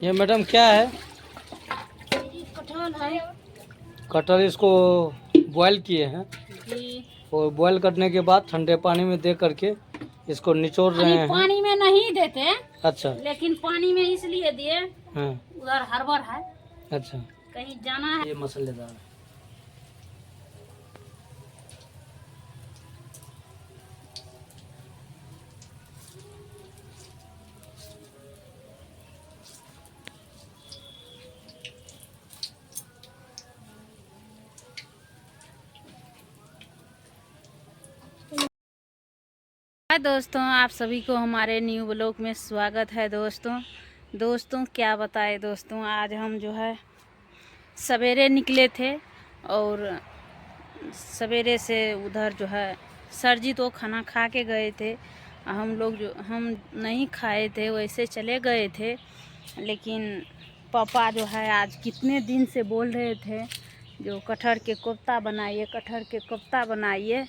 ये मैडम क्या है? कटहल है कटहल इसको बॉयल किए हैं जी। और बॉयल करने के बाद ठंडे पानी में दे करके इसको निचोड़ रहे अभी हैं। पानी में नहीं देते, अच्छा। लेकिन पानी में इसलिए दिए, हाँ। उधर हड़बड़ है, अच्छा। कहीं जाना है। ये मसालेदार है। हाय दोस्तों, आप सभी को हमारे न्यू ब्लॉग में स्वागत है। दोस्तों क्या बताएं दोस्तों, आज हम जो है सवेरे निकले थे और सवेरे से उधर जो है सर जी तो खाना खा के गए थे। हम नहीं खाए थे, वैसे चले गए थे। लेकिन पापा जो है आज कितने दिन से बोल रहे थे जो कटहर के कोफ्ता बनाइए, कटहर के कोफ्ता बनाइए।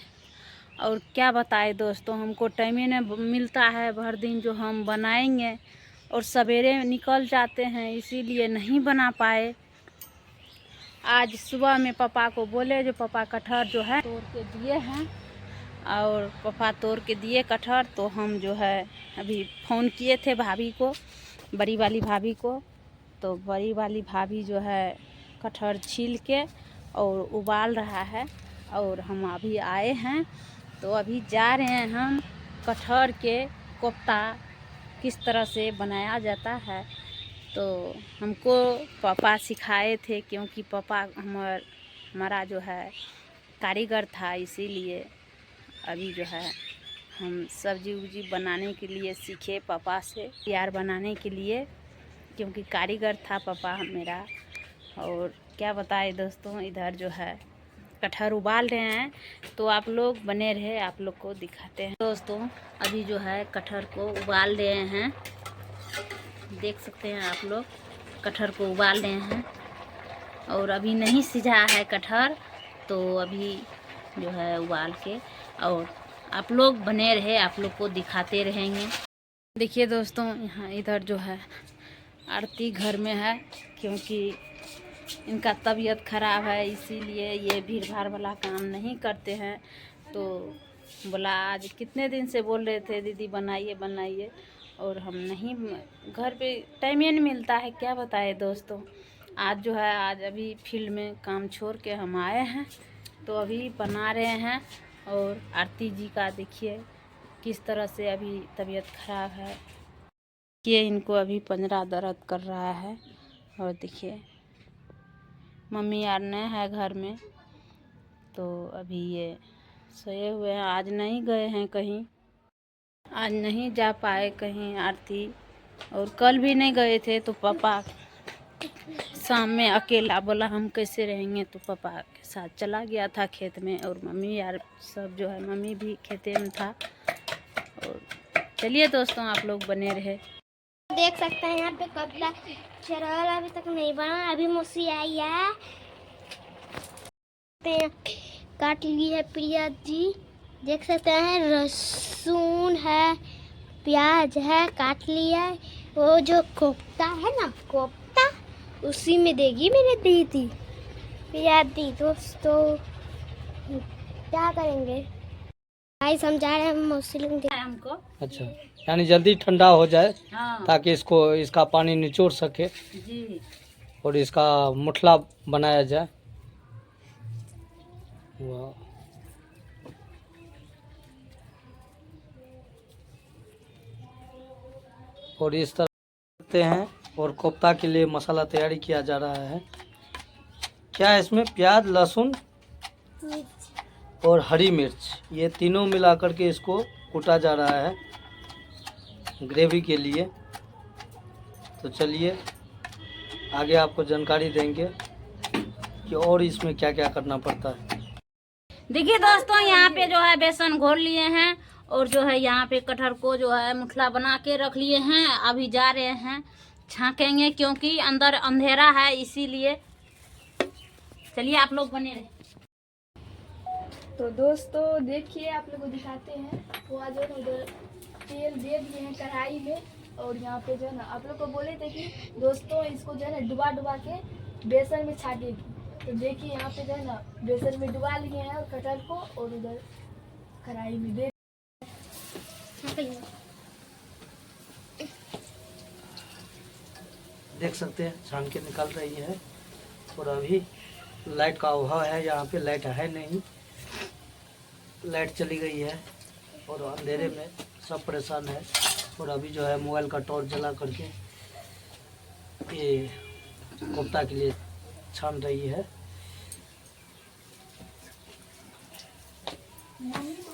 और क्या बताए दोस्तों, हमको टाइम ही नहीं मिलता है भर दिन जो हम बनाएंगे, और सवेरे निकल जाते हैं इसीलिए नहीं बना पाए। आज सुबह में पापा को बोले जो पापा कटहर जो है तोड़ के दिए हैं, और पापा तोड़ के दिए कटहर, तो हम जो है अभी फ़ोन किए थे भाभी को, बड़ी वाली भाभी को। तो बड़ी वाली भाभी जो है कटहर छील के और उबाल रहा है, और हम अभी आए हैं। तो अभी जा रहे हैं हम कटहर के कोफ्ता किस तरह से बनाया जाता है। तो हमको पापा सिखाए थे, क्योंकि पापा हमारा जो है कारीगर था, इसीलिए अभी जो है हम सब्जी उब्जी बनाने के लिए सीखे पापा से, यार बनाने के लिए, क्योंकि कारीगर था पापा मेरा। और क्या बताए दोस्तों, इधर जो है कटहर उबाल रहे हैं, तो आप लोग बने रहे, आप लोग को दिखाते हैं। दोस्तों अभी जो है कटहर को उबाल रहे हैं, देख सकते हैं आप लोग, कटहर को उबाल रहे हैं। और अभी नहीं सिझा है कटहर, तो अभी जो है उबाल के, और आप लोग बने रहे, आप लोग को दिखाते रहेंगे। देखिए दोस्तों, यहाँ इधर जो है आरती घर में है, क्योंकि इनका तबीयत ख़राब है, इसीलिए ये भीड़ भाड़ वाला काम नहीं करते हैं। तो बोला, आज कितने दिन से बोल रहे थे दीदी बनाइए बनाइए, और हम नहीं, घर पे टाइम ही नहीं मिलता है, क्या बताए दोस्तों। आज जो है, आज अभी फील्ड में काम छोड़ के हम आए हैं, तो अभी बना रहे हैं। और आरती जी का देखिए किस तरह से अभी तबीयत ख़राब है, ये इनको अभी पंजरा दर्द कर रहा है। और देखिए मम्मी यार नहीं है घर में, तो अभी ये सोए हुए हैं, आज नहीं गए हैं कहीं, आज नहीं जा पाए कहीं आरती। और कल भी नहीं गए थे, तो पापा शाम में अकेला बोला हम कैसे रहेंगे, तो पापा के साथ चला गया था खेत में, और मम्मी यार सब जो है, मम्मी भी खेते में था। और चलिए दोस्तों, आप लोग बने रहे। देख सकते हैं यहाँ पे कपड़ा चरल अभी तक नहीं बना, अभी मौसी आई है, काट ली है प्रिया जी, देख सकते हैं लहसुन है, प्याज है, काट लिया है। वो जो कोफ्ता है ना, कोफ्ता उसी में देगी मेरे दीदी, प्रिया दी। दोस्तों क्या करेंगे, भाई समझा रहे हैं मौसी लोग हमको। अच्छा, यानी जल्दी ठंडा हो जाए, हाँ ताकि इसका पानी निचोड़ सके जी। और इसका मुठला बनाया जाए। वाह। और इस तरह करते हैं, और कोफ्ता के लिए मसाला तैयारी किया जा रहा है। क्या है इसमें? प्याज, लहसुन और हरी मिर्च, ये तीनों मिलाकर के इसको कूटा जा रहा है ग्रेवी के लिए। तो चलिए आगे आपको जानकारी देंगे कि और इसमें क्या क्या करना पड़ता है। देखिए दोस्तों, यहाँ पे जो है बेसन घोल लिए हैं, और जो है यहाँ पे कटहर को जो है मुठला बना के रख लिए हैं। अभी जा रहे हैं छाँकेंगे, क्योंकि अंदर अंधेरा है, इसीलिए। चलिए आप लोग बने रहे। तो दोस्तों देखिए, आप लोगों को दिखाते हैं। वो आज उधर तेल दे दिए हैं कढ़ाई में, और यहाँ पे जो है ना आप लोग को बोले थे कि दोस्तों इसको जो है ना डुबा डुबा के बेसन में छाटेगी। तो देखिए यहाँ पे जो है ना बेसन में डुबा लिए हैं कटहल को और उधर कढ़ाई में दे। देख सकते हैं छान के निकाल रही है। और अभी लाइट का अभाव है, यहाँ पे लाइट है नहीं, लाइट चली गई है और अंधेरे में सब परेशान है। और अभी जो है मोबाइल का टॉर्च जला करके ये कोफ्ता के लिए छान रही है।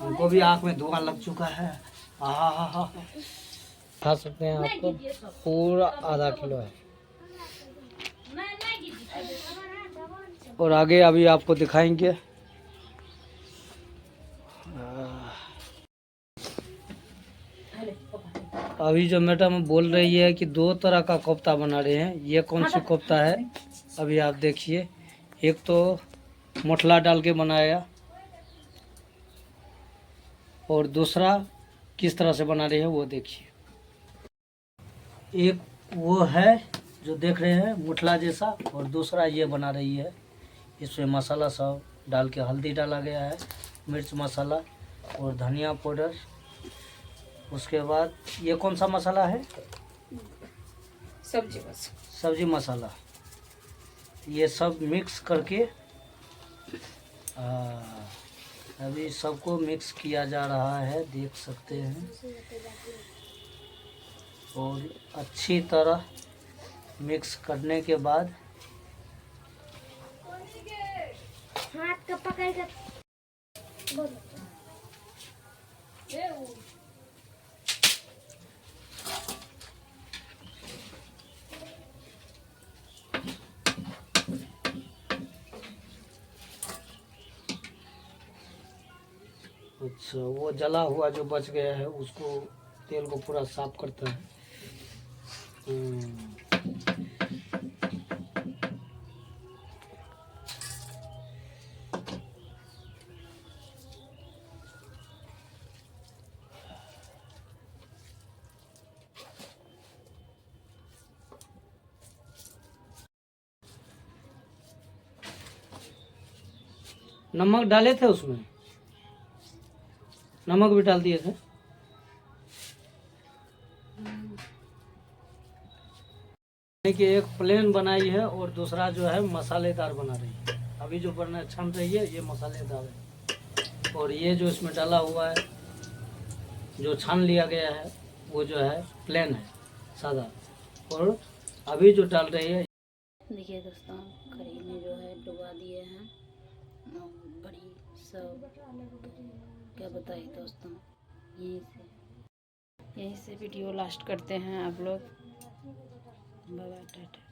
हमको भी आँख में धुआं लग चुका है। आहा हा हा खा सकते हैं, आपको पूरा आधा किलो है। और आगे अभी आपको दिखाएंगे। अभी जो मैडम बोल रही है कि 2 तरह का कोफ्ता बना रहे हैं, ये कौन सी कोफ्ता है अभी आप देखिए। एक तो मसला डाल के बनाया और दूसरा किस तरह से बना रहे हैं वो देखिए। एक वो है जो देख रहे हैं मुठला जैसा, और दूसरा ये बना रही है। इसमें मसाला सब डाल के हल्दी डाला गया है, मिर्च मसाला और धनिया पाउडर। उसके बाद ये कौन सा मसाला है? सब्जी मसाला। ये सब मिक्स करके अभी सबको मिक्स किया जा रहा है, देख सकते हैं। और अच्छी तरह मिक्स करने के बाद हाथ का पकड़ कर अच्छा, वो जला हुआ जो बच गया है उसको तेल को पूरा साफ करता है। नमक डाले थे उसमें, नमक भी डाल दिए थे। कि एक प्लेन बनाई है और दूसरा जो है मसालेदार बना रही है। अभी जो बना छन रही है ये मसालेदार है, और ये जो इसमें डाला हुआ है जो छान लिया गया है वो जो है प्लेन है, सादा। और अभी जो डाल रही है, देखिए दोस्तों कढ़ी में जो है डुबा दिए हैं बड़ी सब। क्या बताइए दोस्तों, यहीं से वीडियो लास्ट करते हैं आप लोग। Bye bye Tata.